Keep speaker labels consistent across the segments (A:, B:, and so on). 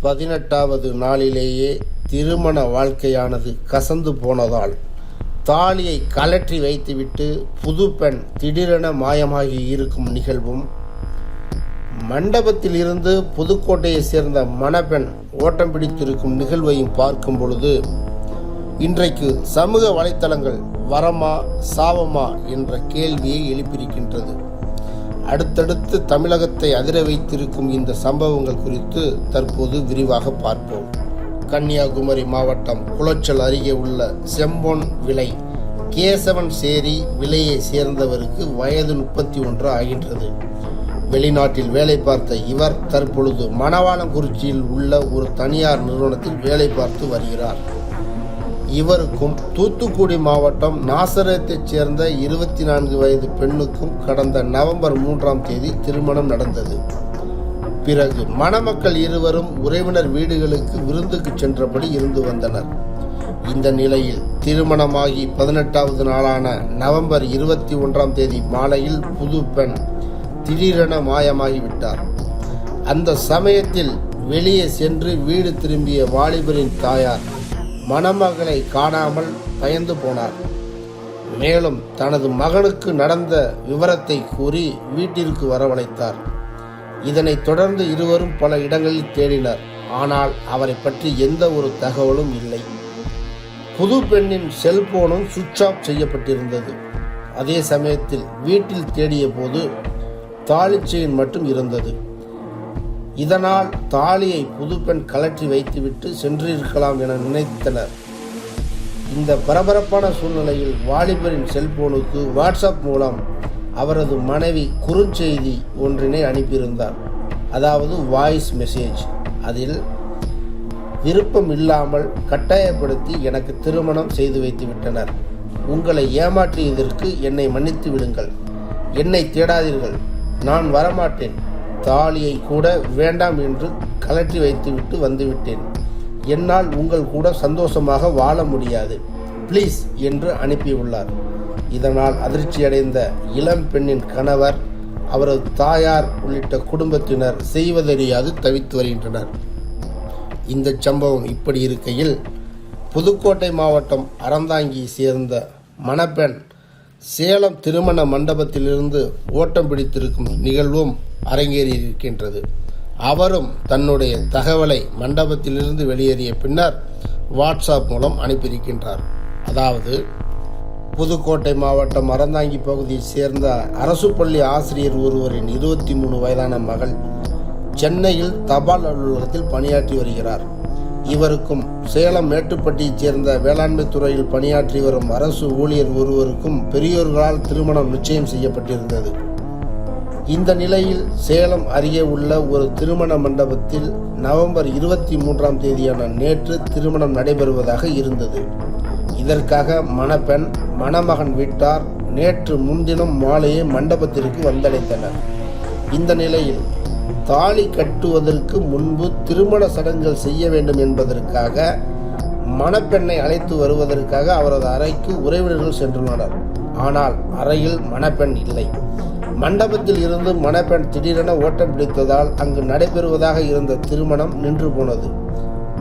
A: 18வது நாளிலேயே திருமண வாழ்க்கையானது கசந்து போனதால் தாலியை கழற்றி வைத்துவிட்டு புது பெண் திடீரென மாயமாகி இருக்கும் நிகழ்வும், மண்டபத்தில் இருந்து புதுக்கோட்டையை சேர்ந்த மணப்பெண் ஓட்டம் பிடித்திருக்கும் நிகழ்வையும் பார்க்கும் பொழுது இன்றைக்கு சமூக வலைத்தளங்கள் வரமா சாவமா என்ற கேள்வியை எழுப்பியிருக்கின்றது. அடுத்தடுத்து தமிழகத்தை அதிர வைத்திருக்கும் இந்த சம்பவங்கள் குறித்து தற்போது விரிவாக பார்ப்போம். கன்னியாகுமரி மாவட்டம் குளச்சல் அருகே உள்ள செம்பொன் விளை கேசவன் சேரி விலையை சேர்ந்தவருக்கு வயது 31 ஆகின்றது. வெளிநாட்டில் வேலை பார்த்த இவர் தற்பொழுது மணவாளங்குறிச்சியில் உள்ள ஒரு தனியார் நிறுவனத்தில் வேலை பார்த்து வருகிறார். இவருக்கும் தூத்துக்குடி மாவட்டம் நாசரத்தைச் சேர்ந்த 24 வயது பெண்ணுக்கும் கடந்த நவம்பர் 3ஆம் தேதி திருமணம் நடந்தது. பிறகு மணமக்கள் இருவரும் உறவினர் வீடுகளுக்கு விருந்துக்கு சென்றபடி இருந்து வந்தனர். இந்த நிலையில் திருமணமாகி 18வது நாளான நவம்பர் 21ஆம் தேதி மாலையில் புது பெண் திடீரென மாயமாகிவிட்டார். அந்த சமயத்தில் வெளியே சென்று வீடு திரும்பிய வாலிபரின் தாயார் மணமகளை காணாமல் பயந்து போனார். மேலும் தனது மகனுக்கு நடந்த விவரத்தை கூறி வீட்டிற்கு வரவழைத்தார். இதனைத் தொடர்ந்து இருவரும் பல இடங்களில் தேடினர். ஆனால் அவரை பற்றி எந்த ஒரு தகவலும் இல்லை. புது பெண்ணின் செல்போனும் சுவிட்ச் ஆஃப் செய்யப்பட்டிருந்தது. அதே சமயத்தில் வீட்டில் தேடிய போது தாலி செயின் மட்டும் இருந்தது. இதனால் தாலியை புது பெண் கழற்றி வைத்துவிட்டு சென்றிருக்கலாம் என நினைத்தனர். இந்த பரபரப்பான சூழ்நிலையில் வாலிபரின் செல்போனுக்கு வாட்ஸ்அப் மூலம் அவரது மனைவி குறுஞ்செய்தி ஒன்றினை அனுப்பியிருந்தார். அதாவது வாய்ஸ் மெசேஜ். அதில் விருப்பம் இல்லாமல் கட்டாயப்படுத்தி எனக்கு திருமணம் செய்து வைத்து விட்டனர். உங்களை ஏமாற்றியதற்கு என்னை மன்னித்து விடுங்கள். என்னை தேடாதீர்கள். நான் வரமாட்டேன். தாலியை கூட வேண்டாம் என்று கழற்றி வைத்துவிட்டு வந்துவிட்டேன். என்னால் உங்கள் கூட சந்தோஷமாக வாழ முடியாது. ப்ளீஸ் என்று அனுப்பியுள்ளார். இதனால் அதிர்ச்சியடைந்த இளம் பெண்ணின் கணவர், அவரது தாயார் உள்ளிட்ட குடும்பத்தினர் செய்வதறியாது தவித்து வருகின்றனர். இந்த சம்பவம் இப்படி இருக்கையில், புதுக்கோட்டை மாவட்டம் அறந்தாங்கியை சேர்ந்த மணப்பெண் சேலம் திருமண மண்டபத்திலிருந்து ஓட்டம் பிடித்திருக்கும் நிகழ்வும் அரங்கேறி இருக்கின்றது. அவரும் தன்னுடைய தகவலை மண்டபத்திலிருந்து வெளியேறிய பின்னர் வாட்ஸ்அப் மூலம் அனுப்பியிருக்கின்றார். அதாவது, புதுக்கோட்டை மாவட்டம் அறந்தாங்கி பகுதியை சேர்ந்த அரசு பள்ளி ஆசிரியர் ஒருவரின் 23 வயதான மகள் சென்னையில் தபால் அலுவலகத்தில் பணியாற்றி வருகிறார். இவருக்கும் சேலம் மேட்டுப்பட்டியைச் சேர்ந்த வேளாண்மை துறையில் பணியாற்றி வரும் அரசு ஊழியர் ஒருவருக்கும் பெரியோர்களால் திருமணம் நிச்சயம் செய்யப்பட்டிருந்தது. இந்த நிலையில் சேலம் அருகே உள்ள ஒரு திருமண மண்டபத்தில் நவம்பர் 23ஆம் தேதியான நேற்று திருமணம் நடைபெறுவதாக இருந்தது. இதற்காக மணப்பெண், மணமகன் வீட்டார் நேற்று முன்தினம் மாலையே மண்டபத்திற்கு வந்தடைந்தனர். இந்த நிலையில் தாலி கட்டுவதற்கு முன்பு திருமண சடங்குகள் செய்ய வேண்டும் என்பதற்காக மணப்பெண்ணை அழைத்து வருவதற்காக அவரது அறைக்கு உறவினர்கள் சென்றுள்ளனர். ஆனால் அறையில் மணப்பெண் இல்லை. மண்டபத்தில் இருந்து மணப்பெண் திடீரென ஓட்டம் பிடித்ததால் அங்கு நடைபெறுவதாக இருந்த திருமணம் நின்று போனது.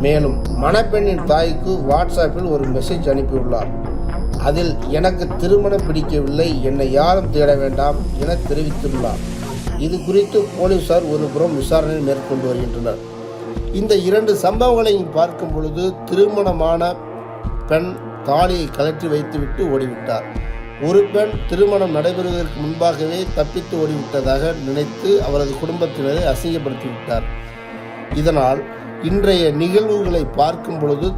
A: மேலும் மணப்பெண்ணின் தாய்க்கு வாட்ஸ்அப்பில் ஒரு மெசேஜ் அனுப்பியுள்ளார். அதில் எனக்கு திருமணம் பிடிக்கவில்லை, என்னை யாரும் தேட வேண்டாம் என தெரிவித்துள்ளார். இது குறித்து போலீசார் ஒருபுறம் விசாரணை மேற்கொண்டு வருகின்றனர். இந்த 2 சம்பவங்களையும் பார்க்கும் பொழுது திருமணமான பெண் தாலியை கழற்றி வைத்துவிட்டு ஓடிவிட்டார். ஒரு பெண் திருமணம் நடைபெறுவதற்கு முன்பாகவே தப்பித்து ஓடிவிட்டதாக நினைத்து அவரது குடும்பத்தினரை அசிங்கப்படுத்திவிட்டார். இதனால் இன்றைய நிகழ்வுகளை பார்க்கும் பொழுது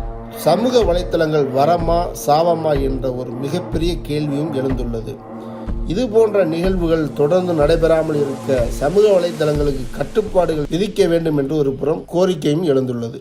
A: சமூக வலைத்தளங்கள் வரமா சாவமா என்ற ஒரு மிகப்பெரிய கேள்வியும் எழுந்துள்ளது. இது போன்ற நிகழ்வுகள் தொடர்ந்து நடைபெறாமல் இருக்க சமூக வலைத்தளங்களுக்கு கட்டுப்பாடுகள் விதிக்க வேண்டும் என்று ஒரு புறம் கோரிக்கையும் எழுந்துள்ளது.